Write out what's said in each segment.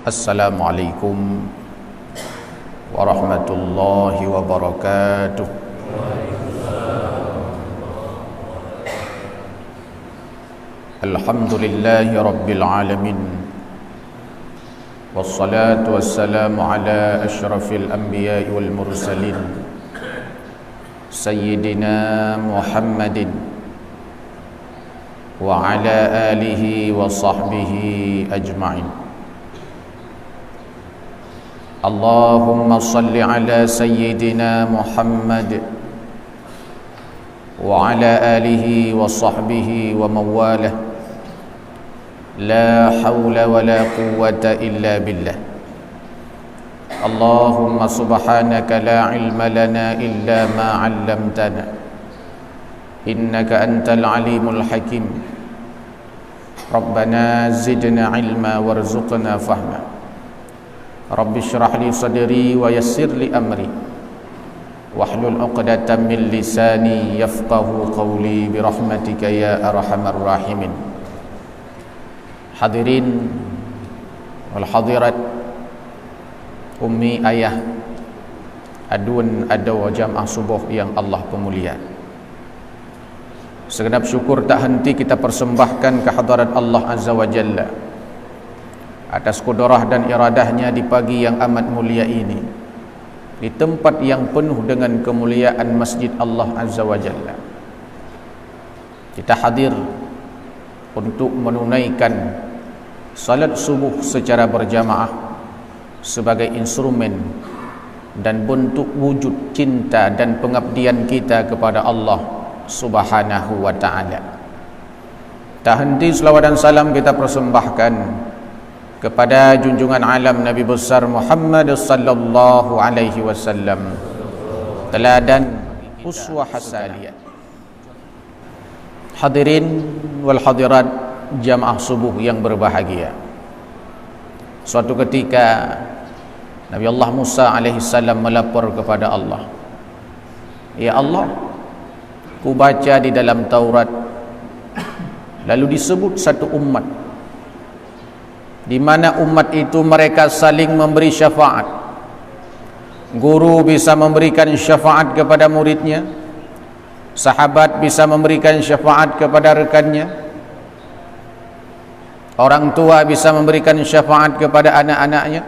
Assalamualaikum warahmatullahi wabarakatuh. Alhamdulillahi rabbil alamin. Wassalatu wassalamu ala asyrafil anbiya'i wal mursalin Sayyidina Muhammadin wa ala alihi wa sahbihi ajma'in. Allahumma salli ala Sayyidina Muhammad wa ala alihi wa sahbihi wa mawalah. La hawla wa la quwwata illa billah. Allahumma subhanaka la ilma lana illa ma 'allamtana innaka antal alimul hakim. Rabbana zidna ilma warzuqna fahma. Rabbi shrah li sadri wa yassir li amri wahlul 'uqdatam min lisani yafqahu qawli bi rahmatika ya arhamar rahimin. Hadirin wal hadirat, ummi, ayah, aduan adawa jamaah subuh yang Allah pemulia, segenap syukur tak henti kita persembahkan kehadirat Allah Azza wa Jalla atas kudrah dan iradahnya di pagi yang amat mulia ini, di tempat yang penuh dengan kemuliaan Masjid Allah Azza wa Jalla. Kita hadir untuk menunaikan salat subuh secara berjamaah sebagai instrumen dan bentuk wujud cinta dan pengabdian kita kepada Allah Subhanahu wa ta'ala. Tak henti selawat dan salam kita persembahkan kepada junjungan alam Nabi besar Muhammad sallallahu alaihi wasallam, teladan uswah hasaniyah. Hadirin wal hadirat, jamaah subuh yang berbahagia. Suatu ketika Nabi Allah Musa alaihi salam melapor kepada Allah, "Ya Allah, ku baca di dalam Taurat lalu disebut satu umat di mana umat itu mereka saling memberi syafaat. Guru bisa memberikan syafaat kepada muridnya, sahabat bisa memberikan syafaat kepada rekannya, orang tua bisa memberikan syafaat kepada anak-anaknya,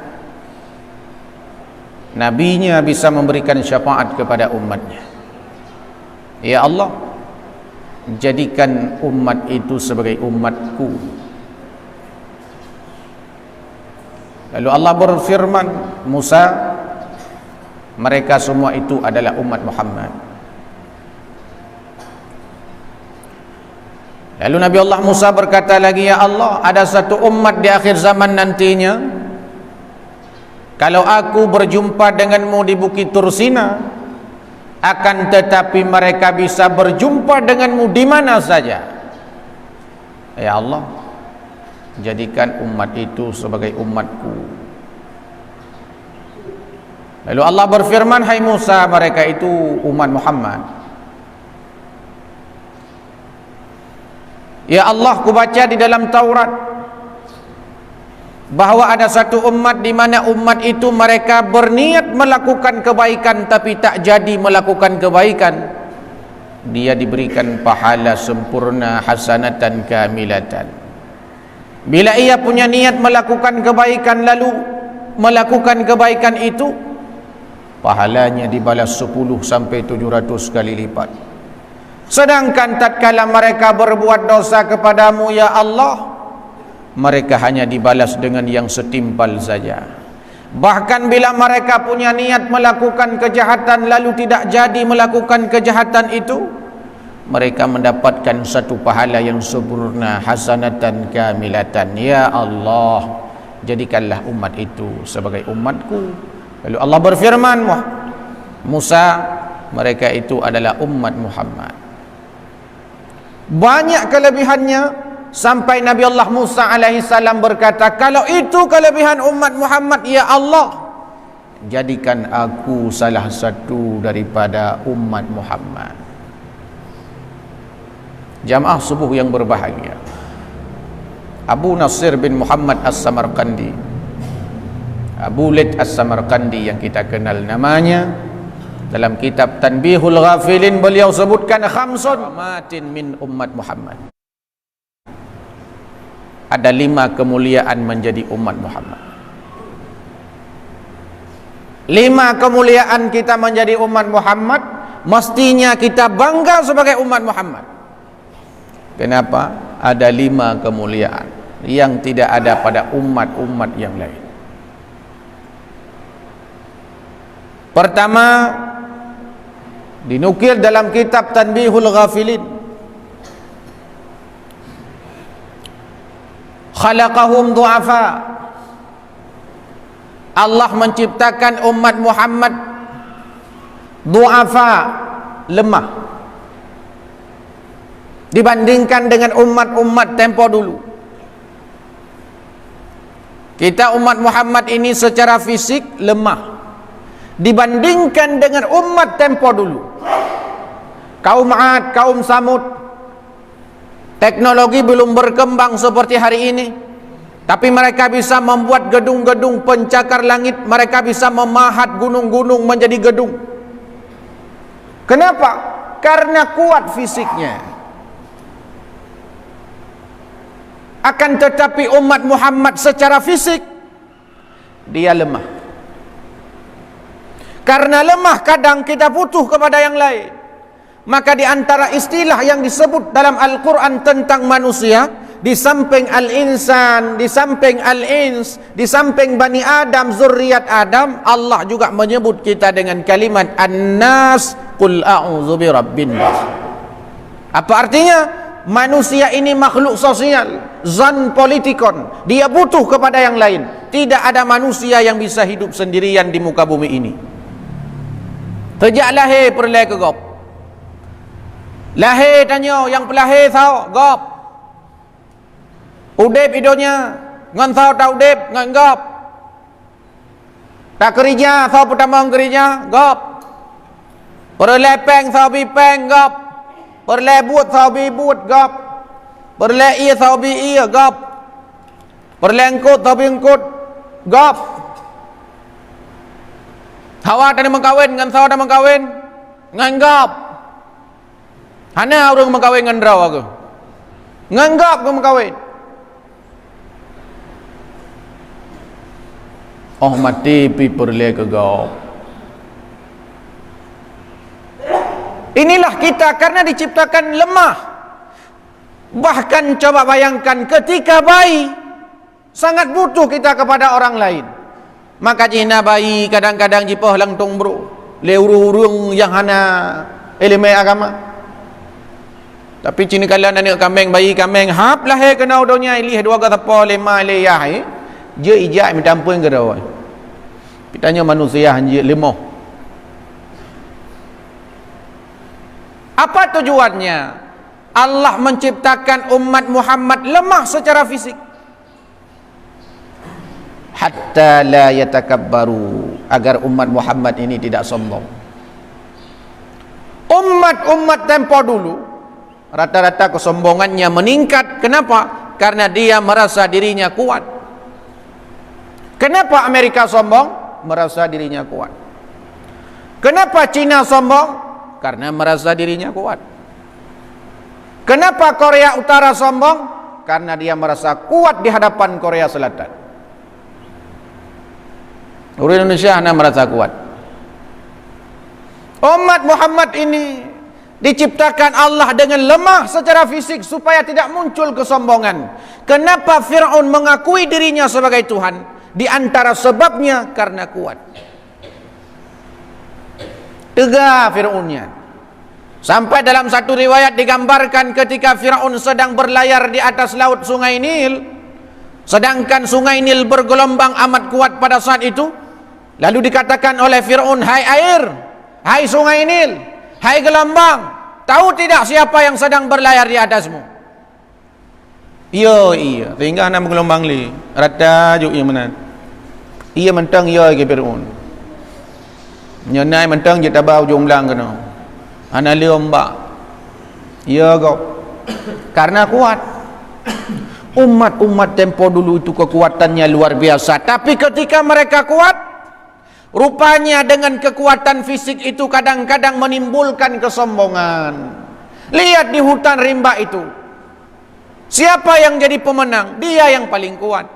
nabinya bisa memberikan syafaat kepada umatnya. Ya Allah, jadikan umat itu sebagai umatku." Lalu Allah berfirman, "Musa, mereka semua itu adalah umat Muhammad." Lalu Nabi Allah Musa berkata lagi, "Ya Allah, ada satu umat di akhir zaman nantinya, kalau aku berjumpa denganmu di Bukit Tursina, akan tetapi mereka bisa berjumpa denganmu di mana saja. Ya Allah, jadikan umat itu sebagai umatku." Lalu Allah berfirman, "Hai Musa, mereka itu umat Muhammad." Ya Allah, ku baca di dalam Taurat bahwa ada satu umat di mana umat itu mereka berniat melakukan kebaikan tapi tak jadi melakukan kebaikan. Dia diberikan pahala sempurna, hasanatan kamilatan. Bila ia punya niat melakukan kebaikan lalu melakukan kebaikan itu, pahalanya dibalas 10 sampai 700 kali lipat. Sedangkan tatkala mereka berbuat dosa kepadamu ya Allah, mereka hanya dibalas dengan yang setimpal saja. Bahkan bila mereka punya niat melakukan kejahatan lalu tidak jadi melakukan kejahatan itu, mereka mendapatkan satu pahala yang sempurna, hasanatan kamilatan. Ya Allah, jadikanlah umat itu sebagai umatku. Lalu Allah berfirman, Musa, mereka itu adalah umat Muhammad. Banyak kelebihannya sampai Nabi Allah Musa alaihi salam berkata, "Kalau itu kelebihan umat Muhammad, ya Allah, jadikan aku salah satu daripada umat Muhammad." Jamaah subuh yang berbahagia, Abu Nasir bin Muhammad As-Samarqandi Abu Laith As-Samarqandi yang kita kenal namanya. Dalam kitab Tanbihul Ghafilin beliau sebutkan khamsun matin min umat Muhammad. Ada 5 kemuliaan menjadi umat Muhammad. 5 kemuliaan kita menjadi umat Muhammad, mestinya kita bangga sebagai umat Muhammad. Kenapa? Ada 5 kemuliaan yang tidak ada pada umat-umat yang lain. Pertama, dinukil dalam kitab Tanbihul Ghafilin, khalaqahum du'afa. Allah menciptakan umat Muhammad du'afa, lemah, dibandingkan dengan umat-umat tempo dulu. Kita umat Muhammad ini secara fisik lemah dibandingkan dengan umat tempo dulu. Kaum Ad, kaum Samud, teknologi belum berkembang seperti hari ini, tapi mereka bisa membuat gedung-gedung pencakar langit. Mereka bisa memahat gunung-gunung menjadi gedung. Kenapa? Karena kuat fisiknya. Akan tetapi umat Muhammad secara fisik dia lemah. Karena lemah, kadang kita butuh kepada yang lain. Maka di antara istilah yang disebut dalam Al-Quran tentang manusia, di samping al-insan, di samping al-ins, di samping Bani Adam, zuriat Adam, Allah juga menyebut kita dengan kalimat an-nas, qul a'udzu birabbin nas. Apa artinya? Manusia ini makhluk sosial, zan politikon, dia butuh kepada yang lain. Tidak ada manusia yang bisa hidup sendirian di muka bumi ini. Sejak lahir perleh ke gop. Lahir tanya yang pelahir tahu gop. Udep idonya ngan tahu tak udep ngan gop. Tak kerja tahu pertama kerja gop. Perleh peng tahu bi peng gop. Perleh buat tahu bi buat gop. Perleh ia tahu bi ia gop. Perleh engkut tahu bi engkut gop. Hawa tadi mengkawin dengan sawa dah mengkawin nganggap. Hana orang mengkawin dengan raw aku. Nganggap aku mengkawin. Oh mati pi perle ke gau. Inilah kita karena diciptakan lemah. Bahkan coba bayangkan ketika bayi sangat butuh kita kepada orang lain. Maka Cina bayi kadang-kadang jipoh langtung bro le urung yang hana elemen agama. Tapi Cina kalian anak kambing bayi kambing hap lah kena udonya ilih dua kata po lema le yah je ijak minta ampun ke dah. Pitanya manusia hanya lemah. Apa tujuannya? Allah menciptakan umat Muhammad lemah secara fisik. Hatta la yatakabbaru, agar umat Muhammad ini tidak sombong. Umat-umat tempo dulu rata-rata kesombongannya meningkat. Kenapa? Karena dia merasa dirinya kuat. Kenapa Amerika sombong? Merasa dirinya kuat. Kenapa Cina sombong? Karena merasa dirinya kuat. Kenapa Korea Utara sombong? Karena dia merasa kuat di hadapan Korea Selatan. Orang Indonesia hanya merasa kuat. Umat Muhammad ini diciptakan Allah dengan lemah secara fisik supaya tidak muncul kesombongan. Kenapa Fir'aun mengakui dirinya sebagai Tuhan? Di antara sebabnya karena kuat. Tegak Fir'aunnya. Sampai dalam satu riwayat digambarkan ketika Fir'aun sedang berlayar di atas laut Sungai Nil, sedangkan Sungai Nil bergelombang amat kuat pada saat itu. Lalu dikatakan oleh Fir'aun, hai air, hai Sungai Nil, hai gelombang, tahu tidak siapa yang sedang berlayar di atasmu? Iya, sehingga anak gelombang li rata juk ia menan. Ia mentang ia ke Fir'aun. Nyenai mentang je tabau jumlang kena. Ana li ombak. Iya kau. Karena kuat. Umat-umat tempo dulu itu kekuatannya luar biasa, tapi ketika mereka kuat, rupanya dengan kekuatan fisik itu kadang-kadang menimbulkan kesombongan. Lihat di hutan rimba itu, siapa yang jadi pemenang? Dia yang paling kuat.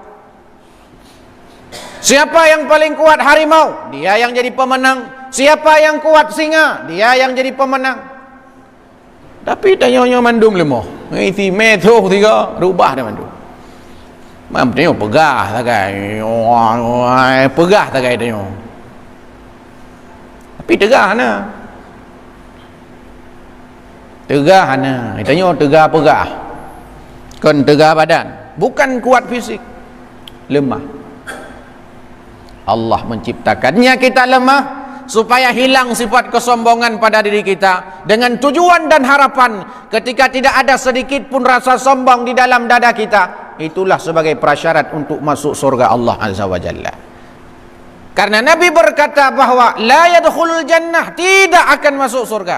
Siapa yang paling kuat? Harimau, dia yang jadi pemenang. Siapa yang kuat? Singa, dia yang jadi pemenang. Tapi tanya-tanya mandum lemah, iti metho tiga rubah dia mandum. Mam tanya pegah tagai, pegah tagai tanya. Tapi tegah na. Tegah na. Tanya tegah pegah. Kan tegah badan, bukan kuat fisik. Lemah. Allah menciptakannya kita lemah supaya hilang sifat kesombongan pada diri kita, dengan tujuan dan harapan ketika tidak ada sedikit pun rasa sombong di dalam dada kita, itulah sebagai prasyarat untuk masuk surga Allah Azza wa Jalla. Karena Nabi berkata bahwa la yadkhulul jannah, tidak akan masuk surga,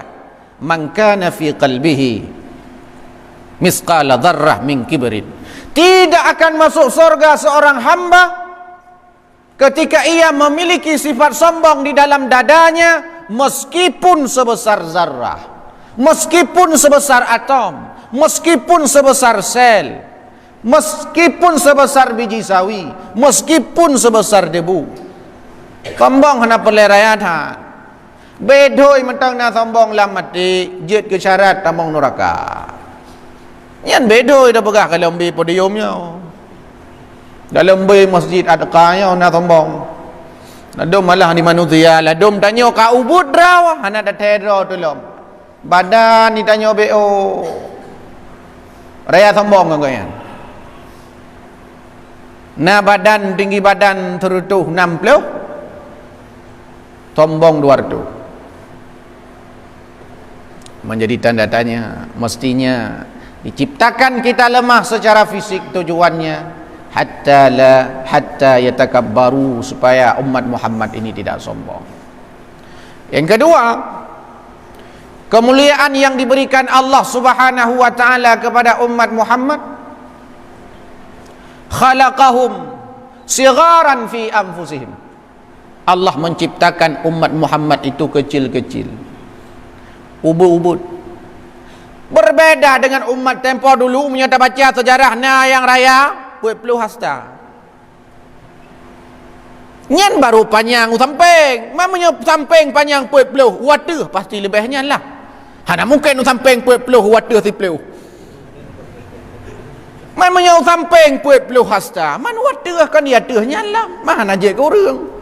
man kana fi qalbihi misqala dzarrah min kibrin. Tidak akan masuk surga seorang hamba ketika ia memiliki sifat sombong di dalam dadanya, meskipun sebesar zarrah, meskipun sebesar atom, meskipun sebesar sel, meskipun sebesar biji sawi, meskipun sebesar debu. Sombong hana pelerayat ha. Bedoi mentang na sombong lam mati, jet ke syarat tamong neraka. Yan bedoi dah pegah kalau ambil podiumnya. Dalam bay masjid adakahnya nak sombong. Nadom malah di manusia, ladom tanya ka ubud rawa, hana da tedro tulom. Badan ditanya BO. Raya sombong kan. Na badan tinggi badan terutuh 60. Sombong 200. Menjadi tanda tanya, mestinya diciptakan kita lemah secara fisik, tujuannya hatta yatakabbaru, supaya umat Muhammad ini tidak sombong. Yang kedua, kemuliaan yang diberikan Allah Subhanahu wa taala kepada umat Muhammad, khalaqahum sigharan fi anfusihim. Allah menciptakan umat Muhammad itu kecil-kecil, ubud-ubud. Berbeda dengan umat tempo dulu, menyata baca sejarah na yang raya puluh hasta. Nyan baru panjang samping, mamanya samping panjang puluh water pasti lebihnya lah. Hana mungkin samping puluh water si puluh. Mamanya samping puluh hasta, man water kan dia tehnya lah. Mana je ke orang.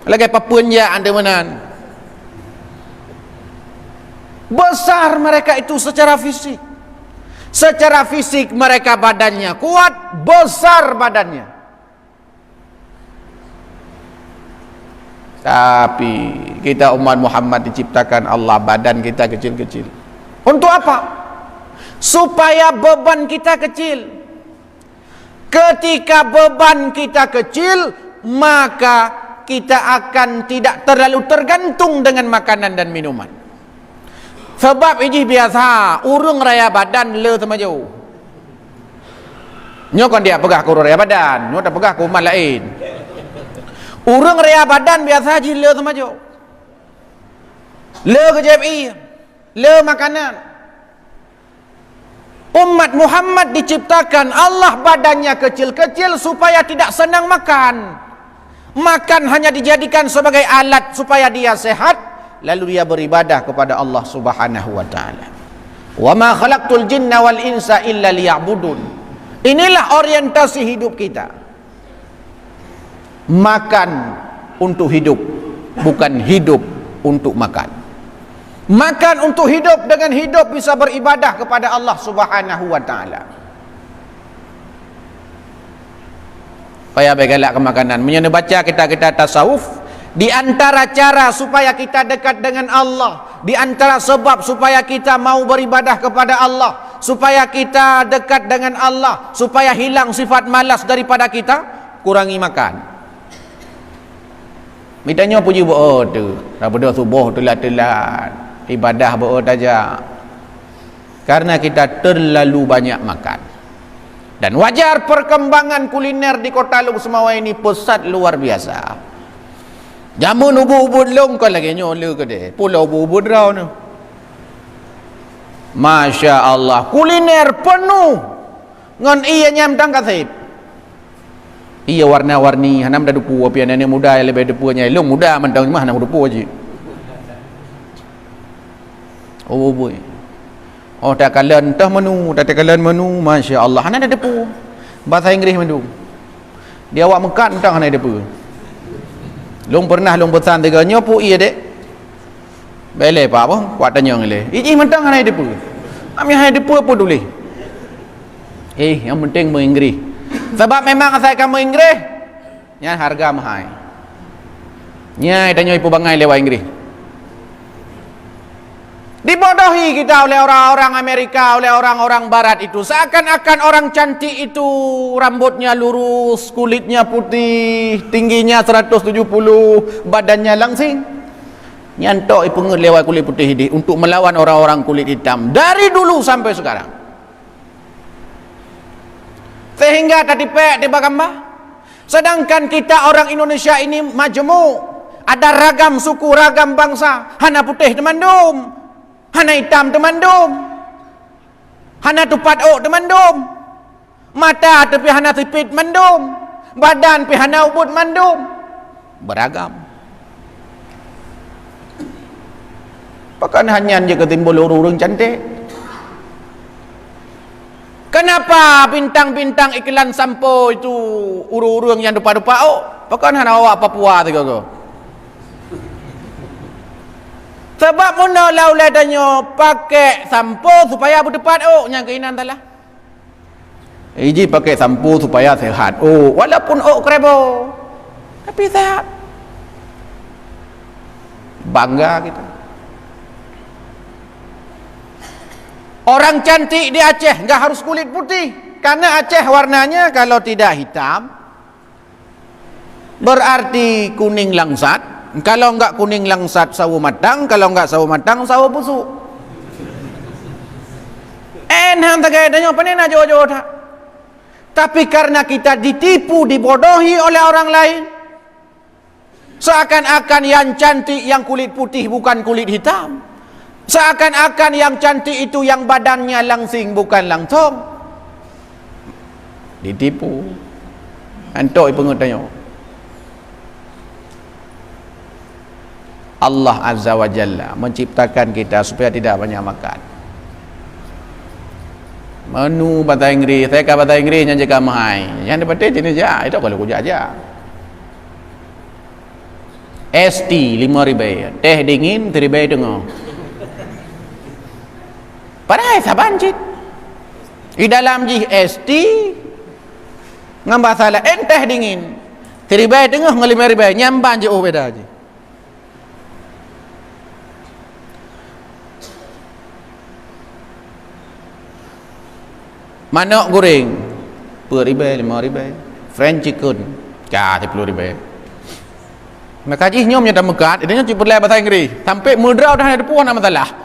Lagi papunja anda menan. Besar mereka itu secara fisik. Secara fisik mereka badannya kuat, besar badannya. Tapi kita umat Muhammad diciptakan Allah badan kita kecil-kecil. Untuk apa? Supaya beban kita kecil. Ketika beban kita kecil, maka kita akan tidak terlalu tergantung dengan makanan dan minuman. Sebab ini biasa urung raya badan le sama jauh. Nyo kan dia pegah ke urung raya badan, nyo tak pegah ke umat lain. Urung raya badan biasa haji le sama jauh. Le ke JPI, le makanan. Umat Muhammad diciptakan Allah badannya kecil-kecil supaya tidak senang makan. Makan hanya dijadikan sebagai alat supaya dia sehat, lalu dia beribadah kepada Allah Subhanahu wa taala. Wa ma khalaqtul jinna wal insa illa liya'budun. Inilah orientasi hidup kita. Makan untuk hidup, bukan hidup untuk makan. Makan untuk hidup, dengan hidup bisa beribadah kepada Allah Subhanahu wa taala. Payah begalak ke makanan. Menyana baca kita tasawuf, di antara cara supaya kita dekat dengan Allah, di antara sebab supaya kita mau beribadah kepada Allah, supaya kita dekat dengan Allah, supaya hilang sifat malas daripada kita, kurangi makan. Mitanya puji berdoa tu, daripada subuh telat-telat, ibadah berdoa saja. Karena kita terlalu banyak makan. Dan wajar perkembangan kuliner di Kota Long Semawai ini pesat luar biasa. Jamun ubud-ubud long kan lagi nyola ke dia. Pulau ubud-ubud rau ni. Masya Allah, kuliner penuh ngan iya nyam tang kasip. Iya warna-warni hanam dah dupu api anak muda yang lebih dupu nya long muda mentang mah hanam dupu aje. Oh boy. Oh tak kalian entah menu, tak kalian menu, Masya Allah. Hanam dah dupu. Bahasa Inggeris menu. Dia awak mekat entang hanam dupu. Long pernah long pesan tiga nyopu iya dek. Bele pak apa? Kuat tanya ngile. Iji mentang hanai depu. Kami hanai depu apa dulu? Yang penting menginggris. Sebab memang saya kamu Inggris. Nya harga mahal. Nya tanya ibu bangai lewat Inggris. Dibodohi kita oleh orang-orang Amerika, oleh orang-orang Barat itu. Seakan-akan orang cantik itu rambutnya lurus, kulitnya putih, tingginya 170, badannya langsing. Nyantok ipungut lewat kulit putih ini untuk melawan orang-orang kulit hitam dari dulu sampai sekarang. Sehingga tadi pek tiba gambar. Sedangkan kita orang Indonesia ini majemuk, ada ragam suku, ragam bangsa. Hana putih temandum, hana hitam temandum, hana tupat ok temandum, mata tapi hana sipit mandum, badan pi hana ubud mandum, beragam. Pakan hanya je ketimbul urung cantik. Kenapa bintang-bintang iklan sampo itu urung-urung yang dupa-dupa oh? Pakan hana awak Papua tu kau. Sebab mana laulai tanya pakai sampo supaya berdepat oh yang keinginan talah. Iji pakai sampo supaya sehat. Oh, walaupun oh krebo. Tapi sehat. Bangga kita. Orang cantik di Aceh enggak harus kulit putih, karena Aceh warnanya kalau tidak hitam berarti kuning langsat, kalau enggak kuning langsat sawo matang, kalau enggak sawo matang sawo busuk. Enham tak kaya panena jauh-jauh tak. Tapi karena kita ditipu, dibodohi oleh orang lain, seakan-akan yang cantik yang kulit putih bukan kulit hitam. Seakan-akan yang cantik itu yang badannya langsing bukan langsung. Ditipu. Antok ibu tanya. Allah Azza wa Jalla menciptakan kita supaya tidak banyak makan. Menu bahasa Inggeris, saya kata bahasa Inggeris yang jaga mahal. Yang dapat ini aja, itu kalau kerja aja. ST 5.000, teh dingin 3.000 tengah. Padahal saban cik. Di dalam GST ngambah salah enteh dingin. 3.000 tengah dengan 5.000 nyamban je oh beda je. Manok goreng 10.000, 5.000. French chicken 10.000. Maka ji nyom nyata mekat, idenya ciput leh bahasa Inggeris. Sampai mudrau dah ada puan nama salah.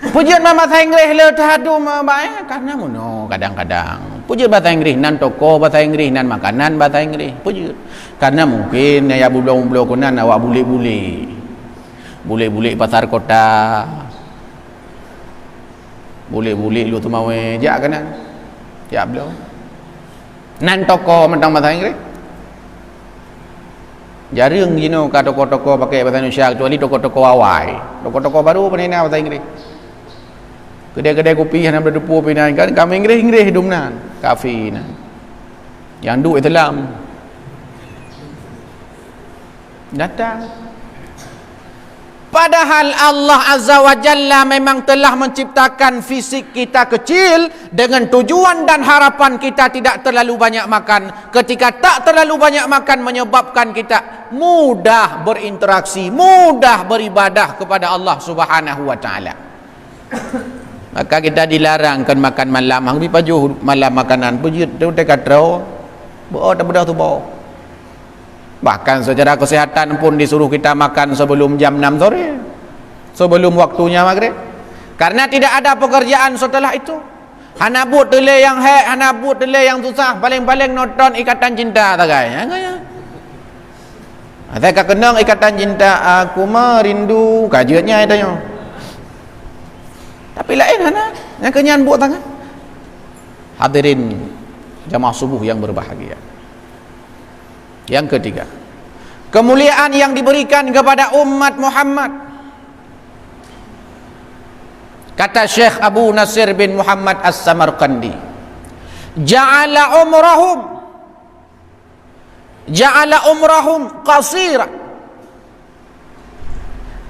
Pujian bahasa Inggeris le tahadu baik karena mono kadang-kadang. Pujian bahasa Inggeris nan toko bahasa Inggeris nan makanan bahasa Inggeris. Pujian. Karena mungkin ya bulan-bulan kunan awak bule-bule. Bule-bule pasar kota. Bule-bule lu tu mau jak kanan. Jak belum. Nan toko mentang bahasa Inggeris. Jarang gino ka toko-toko pakai bahasa Indonesia kecuali toko-toko awai. Toko-toko baru penina bahasa Inggeris. Kedai-kedai kopi yang ada depu pinan kan kami Inggeris hidup nan kafe nan yang duk Islam datang padahal Allah Azza wa Jalla memang telah menciptakan fisik kita kecil dengan tujuan dan harapan kita tidak terlalu banyak makan. Ketika tak terlalu banyak makan menyebabkan kita mudah berinteraksi, mudah beribadah kepada Allah Subhanahu wa taala. Maka kita dilarangkan makan malam. Hang paju malam makanan pujut tu dekat draw. Bo tak bedah tu bo. Bahkan secara kesehatan pun disuruh kita makan sebelum jam 6 sore. Sebelum waktunya maghrib. Karena tidak ada pekerjaan setelah itu. Hana but tele yang hana but tele yang susah, paling-paling nonton Ikatan Cinta tagai. Ada kenang Ikatan Cinta, aku merindu kajiannya itu yo. Tapi lain hana, yang kenyan buat tangan. Hadirin jamaah subuh yang berbahagia. Yang ketiga, kemuliaan yang diberikan kepada umat Muhammad. Kata Syekh Abu Nasir bin Muhammad As-Samarqandi, ja'ala umrahum qasira.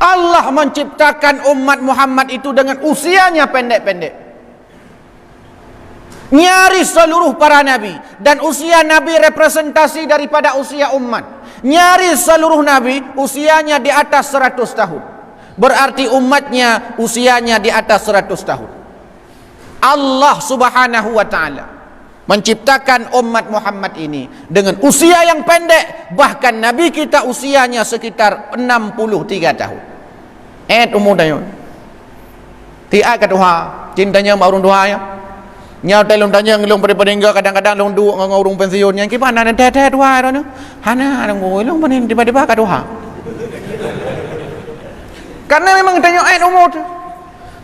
Allah menciptakan umat Muhammad itu dengan usianya pendek-pendek. Nyaris seluruh para nabi, dan usia nabi representasi daripada usia umat. Nyaris seluruh nabi usianya di atas 100 tahun. Berarti umatnya usianya di atas 100 tahun. Allah Subhanahu wa ta'ala menciptakan umat Muhammad ini dengan usia yang pendek. Bahkan nabi kita usianya sekitar 63 tahun. Umur dah yun. Tiap ke Tuhan, cintanya mau orang Tuhan ya. Nyau telung tanya ngelung pada hingga kadang-kadang long duk ngurung pensiun yang kipana dan teh Tuhan dah. Hana ngulung panin tiba-tiba ke Tuhan. Karena memang tanya umur tu.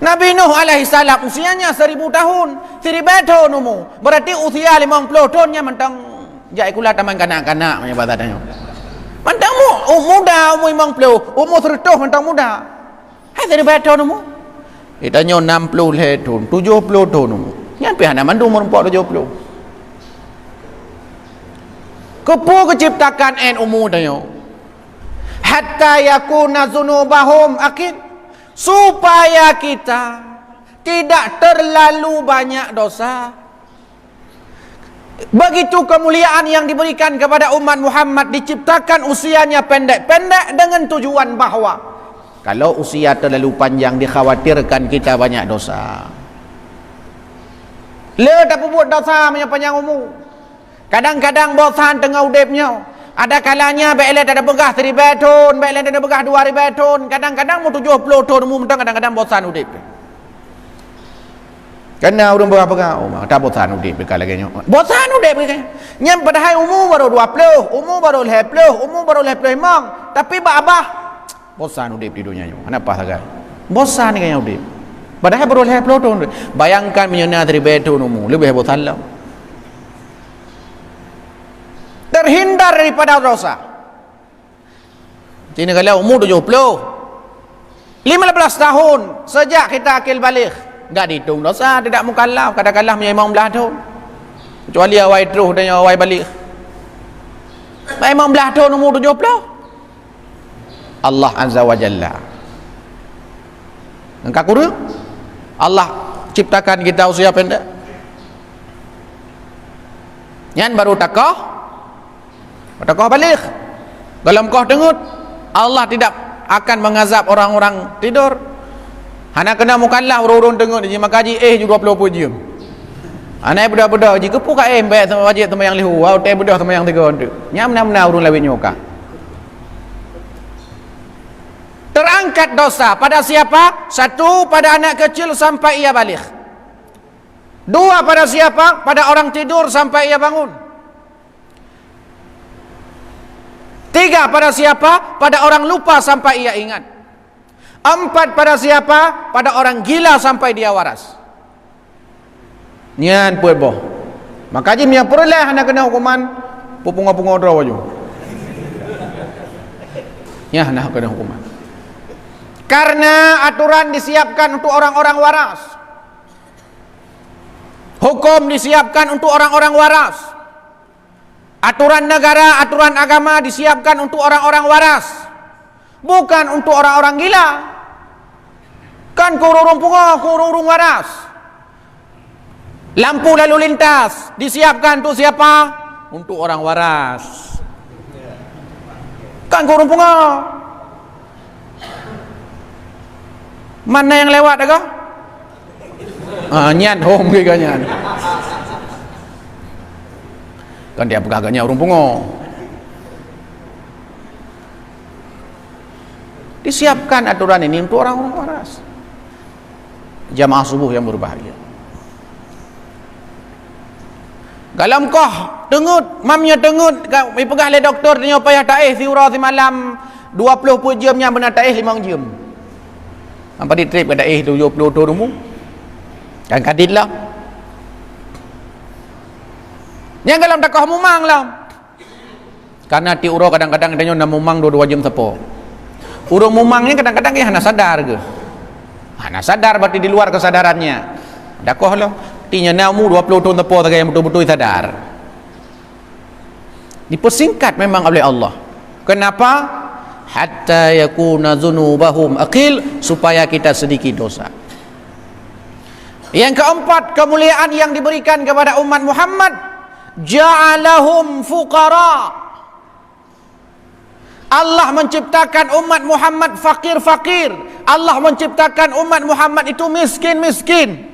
Nabi Nuh alaihi salam usianya 1000 tahun, 1000 tahun umur. Berarti usia 50 tahunnya mentang jai kula taman kanak-kanak punya bahasa tanya. Mentang muda umur 50, umur 100 mentang muda. 1000 tahun umur. Ditanya 60 tahun, 70 tahun umur. Nyampe hana mandu umur 70. Kepu keciptakan umur tanya. Hatta yakuna dzunubahum akid, supaya kita tidak terlalu banyak dosa. Begitu kemuliaan yang diberikan kepada umat Muhammad, diciptakan usianya pendek-pendek dengan tujuan bahawa kalau usia terlalu panjang dikhawatirkan kita banyak dosa. Le tak buat dosa panjang umur. Kadang-kadang bosan tengah udipnya. Ada kalanya belet ada begah 1000 tahun, belet ada begah 2000 tahun, kadang-kadang mau 70 tahun umur, kadang-kadang bosan udip. Karena orang begah-begah, tak bosan udip kalanya. Bosan udip kan. Nyam padahal umur baru 20, umur baru 50, umur baru 55, tapi babah bosan udip di dunia ni. Kenapa saja? Bosan ni kan udip. Padahal baru 50 tahun. Bayangkan menyena 1000 tahun umur, lebih bosan lah. Terhindar daripada dosa. Ini kalau umur 70, 15 tahun sejak kita akil balik, enggak dihitung dosa, tidak mukallaf, kadang-kadang memang 15 tahun. Kecuali awal terus dan awal balik. Memang 15 tahun umur 70. Allah Azza wa Jalla. Engkau kurang? Allah ciptakan kita usia pendek. Yang baru takah balik. Kalau kau dengut, Allah tidak akan mengazab orang-orang tidur. Hana kena mukallaf urung-urung dengut je makaji juga 20 jam. Anak budak-budak je kepu ka baik sama wajib sama yang lihu, au teh budak sama yang tiga tu. Nyam-nyam urung lawin nyoka. Terangkat dosa pada siapa? Satu, pada anak kecil sampai ia balik. Dua, pada siapa? Pada orang tidur sampai ia bangun. Tiga, pada siapa? Pada orang lupa sampai ia ingat. Empat, pada siapa? Pada orang gila sampai dia waras. Nian pueboh. Maka jin yang perlah nak kena hukuman pupunga-punga draw waju. Ya nak kena hukuman. Karena aturan disiapkan untuk orang-orang waras. Hukum disiapkan untuk orang-orang waras. Aturan negara, aturan agama disiapkan untuk orang-orang waras, bukan untuk orang-orang gila. Kan kururung punga, kururung waras. Lampu lalu lintas disiapkan untuk siapa? Untuk orang waras. Kan kurung punga. Mana yang lewat agak? Nyan home ke nyan. Kan dia pegaganya urung pungo. Disiapkan aturan ini untuk orang-orang waras. Jamaah subuh yang berbahagia. Kalau kau tengut, mamnya tengut, pergi pegang oleh doktor, tanya payah taih, siura si malam 20 jamnya benar taih 5 jam. Hampa di trip ke taih 70 tu rumu. Kan kadit lah. Yang dalam takah mumang lah. Karena ti uro kadang-kadang tanya nak mumang 2 jam sepo. Uro mumangnya kadang-kadang dia hana sadar ke. Hana sadar berarti di luar kesadarannya. Dakoh lah. Tinya namu 20 tahun tepo tak yang betul-betul sadar. Dipersingkat memang oleh Allah. Kenapa? Hatta yakuna dzunubahum aqil, supaya kita sedikit dosa. Yang keempat, kemuliaan yang diberikan kepada umat Muhammad, ja'alahum fuqara. Allah menciptakan umat Muhammad fakir-fakir. Allah menciptakan umat Muhammad itu miskin-miskin.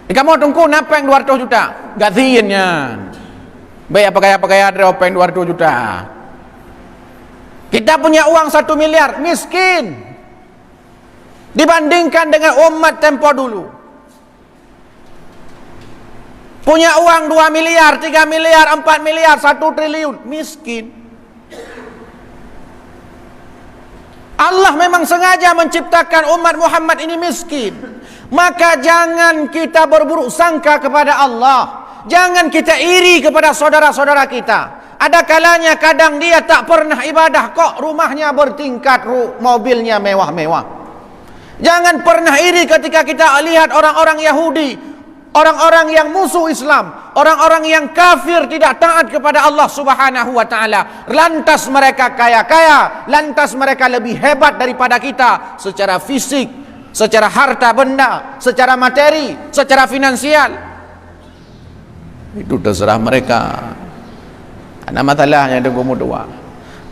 Kamu tunggu napeng 200 juta. Gaziannya. Baik apa kaya ada openg 200 juta. Kita punya uang 1 miliar, miskin. Dibandingkan dengan umat tempo dulu. Punya uang 2 miliar, 3 miliar, 4 miliar, 1 triliun, miskin. Allah memang sengaja menciptakan umat Muhammad ini miskin. Maka jangan kita berburuk sangka kepada Allah. Jangan kita iri kepada saudara-saudara kita. Ada kalanya kadang dia tak pernah ibadah kok rumahnya bertingkat, mobilnya mewah-mewah. Jangan pernah iri ketika kita lihat orang-orang Yahudi, orang-orang yang musuh Islam, orang-orang yang kafir tidak taat kepada Allah Subhanahu wa taala. Lantas mereka kaya-kaya, lantas mereka lebih hebat daripada kita secara fisik, secara harta benda, secara materi, secara finansial. Itu terserah mereka. Ada masalahnya dengan dua.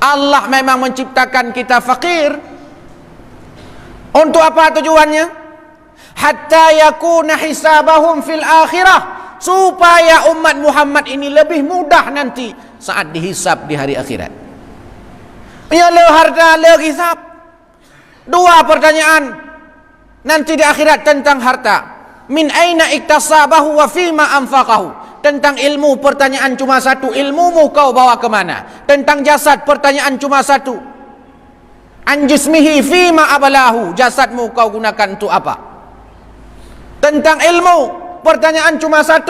Allah memang menciptakan kita fakir. Untuk apa tujuannya? Hatta yakuna hisabahum fil akhirah, supaya umat Muhammad ini lebih mudah nanti saat dihisab di hari akhirat. Ya le harta le hisab. 2 pertanyaan nanti di akhirat tentang harta. Min aina iktasabahu wa fima anfaqahu. Tentang ilmu pertanyaan cuma 1, ilmumu kau bawa ke mana? Tentang jasad pertanyaan cuma 1. An jismihi fima abalahu, jasadmu kau gunakan untuk apa? Tentang ilmu pertanyaan cuma 1,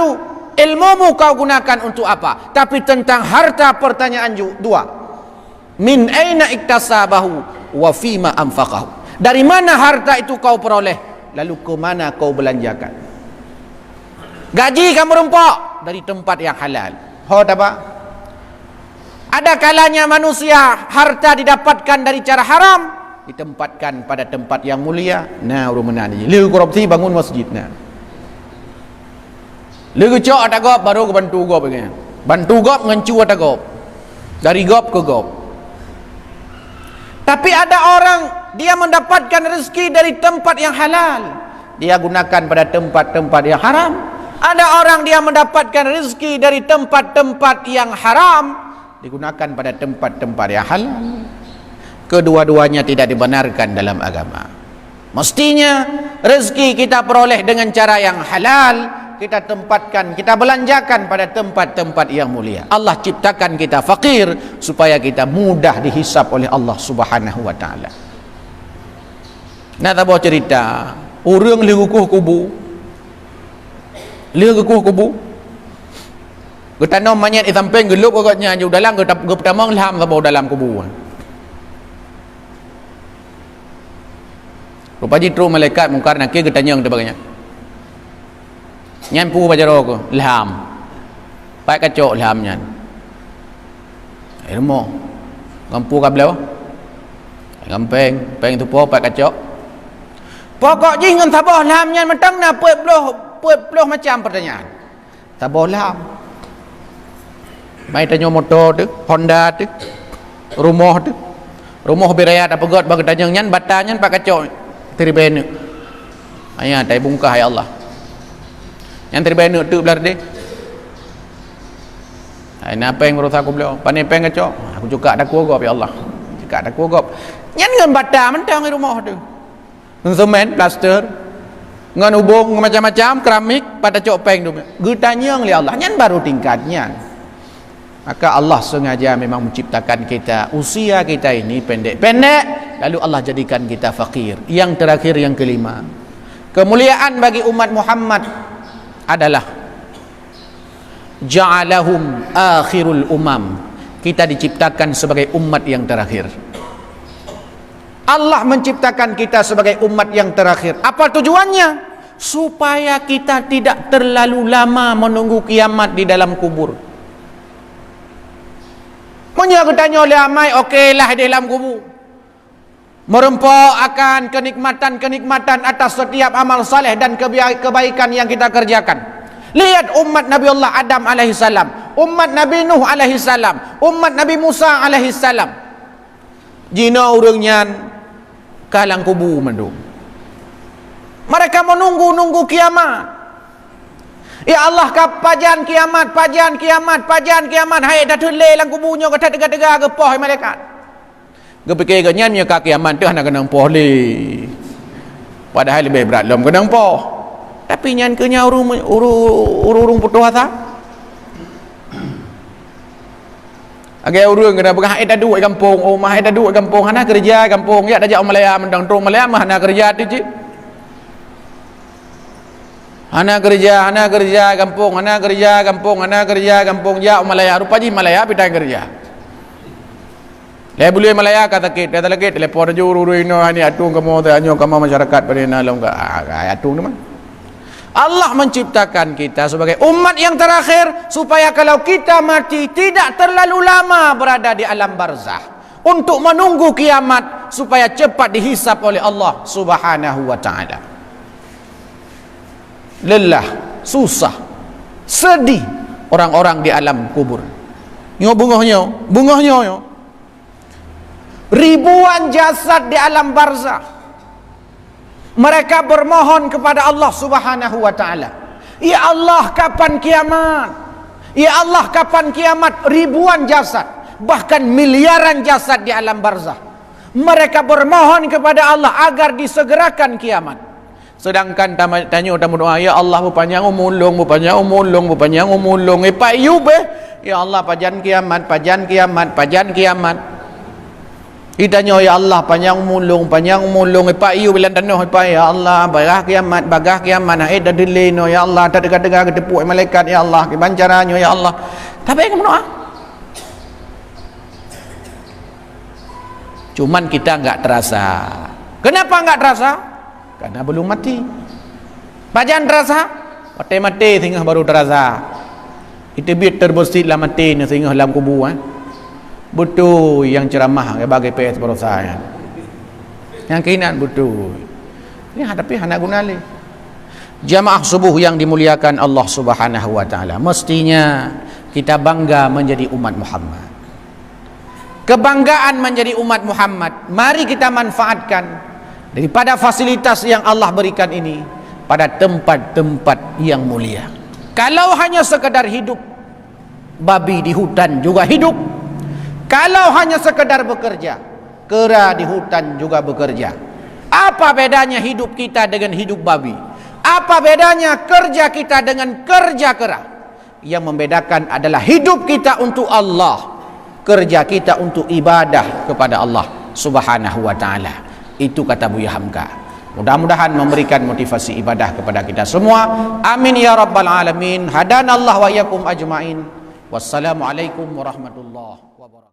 ilmumu kau gunakan untuk apa? Tapi tentang harta pertanyaan 2. Min aina iktasabahu wa fima anfaqahu. Dari mana harta itu kau peroleh? Lalu ke mana kau belanjakan? Gaji kamu rempok dari tempat yang halal. Apa? Ada kalanya manusia harta didapatkan dari cara haram, ditempatkan pada tempat yang mulia. Nah, rumah ni. Lu korupsi bangun masjid nah. Lu cok ada gop baru ke bantu gop begini. Bantu gop ngencu ada gop. Dari gop ke gop. Tapi ada orang dia mendapatkan rezeki dari tempat yang halal, dia gunakan pada tempat-tempat yang haram. Ada orang dia mendapatkan rezeki dari tempat-tempat yang haram, digunakan pada tempat-tempat yang halal. Kedua-duanya tidak dibenarkan dalam agama. Mestinya rezeki kita peroleh dengan cara yang halal, kita tempatkan, kita belanjakan pada tempat-tempat yang mulia. Allah ciptakan kita fakir supaya kita mudah dihisap oleh Allah Subhanahu wa taala. Nak tahu cerita orang legukuh kubu. Legukuh kubu. Getanam manyat di samping gelup agaknya jauh dalam pertama nglam sabau dalam kubu. Rupa jitru malaikat mungkar nakir getanyang tebaganya. Nyan pu baca roh ilham. Pai kacok ilham nyan. Ilmu. Ngampu ka belau. Ngampeng, peng tu po pai kacok. Pokok ji ngan sabah ilham nyan mentang na puet beloh macam pertanyaan. Sabah ilham. Mai tanya motor tu, Honda tu, rumah tu. Rumah berayat apa god bagi tanyang nyan batanya pai kacok. Teriben. Ayah tai bungkah ya Allah. Yang terbaik tu belar dia. Apa yang berusaha aku beliau? Pandai peng kacau. Aku juga ada kuogop ya Allah. Juga ada kuogop. Yang dengan bata mentang di rumah tu. Semen, plaster. ngan hubung macam-macam keramik pada copeng tu getanya oleh Allah nyan baru tingkatnya. Maka Allah sengaja memang menciptakan kita, usia kita ini pendek-pendek, lalu Allah jadikan kita fakir. Yang terakhir, yang kelima, kemuliaan bagi umat Muhammad adalah ja'alahum akhirul umam. Kita diciptakan sebagai umat yang terakhir. Allah menciptakan kita sebagai umat yang terakhir. Apa tujuannya? Supaya kita tidak terlalu lama menunggu kiamat di dalam kubur. Punya ketanya oleh amai, okeylah di dalam kubur. Merempok akan kenikmatan-kenikmatan atas setiap amal saleh dan kebaikan yang kita kerjakan. Lihat umat Nabi Allah Adam alaihissalam, umat Nabi Nuh alaihissalam, umat Nabi Musa alaihissalam. Jina urangnya kalang kubur mendung. Mereka menunggu kiamat. Ya Allah, pajan kiamat, pajan kiamat, pajan kiamat. Hai dah tulai lang kubunya kata dega-dega ke poh malaikat. Gepikir ganyan nya ka kiamat tu nak kena poh le. Padahal lebih berat lom kena poh. Tapi nyan ke nya urung putus asa. Agak urung kena pegang hai dah duit kampung, oh mah hai dah duit kampung, hana kerja kampung ya dah jak Malaya mendang trong Malaya mah hana kerja tu cik. Hana kerja kampung, hana kerja kampung, hana kerja kampung ya Malaya rupa ji Malaya pitang kerja. Le boleh Malaya kata kit, kata lagi telepon je uru ino hani atung kamu anyo kamu masyarakat pada lam ka atung teman. Allah menciptakan kita sebagai umat yang terakhir supaya kalau kita mati tidak terlalu lama berada di alam barzah untuk menunggu kiamat supaya cepat dihisap oleh Allah Subhanahu wa taala. Lelah, susah, sedih orang-orang di alam kubur. Nyo bungahnya yo. Ribuan jasad di alam barzah. Mereka bermohon kepada Allah Subhanahu wa taala. Ya Allah, kapan kiamat? Ya Allah, kapan kiamat? Ribuan jasad, bahkan miliaran jasad di alam barzah. Mereka bermohon kepada Allah agar disegerakan kiamat. Sedangkan tanya tamu doa, ya Allah berpanjang umulung, berpanjang umulung, berpanjang umulung. Pak Ayub ya Allah pajan kiamat, pajan kiamat, pajan kiamat. Ditanya ya Allah panjang umulung, panjang umulung. Pak Ayub bilang tanah Pak ya Allah bagah kiamat. Nah dah delay no ya Allah, tak dekat-dekat ketepuk malaikat ya Allah, kebancarannya ya Allah. Tapi kamu doa. Cuman kita enggak terasa. Kenapa enggak terasa? Karena belum mati. Pajan terasa, mati sehingga baru terasa. Itu bit terbesit lah mati sehingga dalam kubur. Betul yang ceramah bagi PS berusaha. Yang keinginan betul. Ini hadapi hana guna le. Jamaah subuh yang dimuliakan Allah Subhanahu wa taala, mestinya kita bangga menjadi umat Muhammad. Kebanggaan menjadi umat Muhammad, mari kita manfaatkan daripada fasilitas yang Allah berikan ini pada tempat-tempat yang mulia. Kalau hanya sekadar hidup, babi di hutan juga hidup. Kalau hanya sekadar bekerja, kera di hutan juga bekerja. Apa bedanya hidup kita dengan hidup babi? Apa bedanya kerja kita dengan kerja kera? Yang membedakan adalah hidup kita untuk Allah, kerja kita untuk ibadah kepada Allah Subhanahu wa taala. Itu kata Buya Hamka. Mudah-mudahan memberikan motivasi ibadah kepada kita semua. Amin ya rabbal alamin. Hadanallahu wa iyyakum ajmain. Wassalamualaikum warahmatullahi wabarakatuh.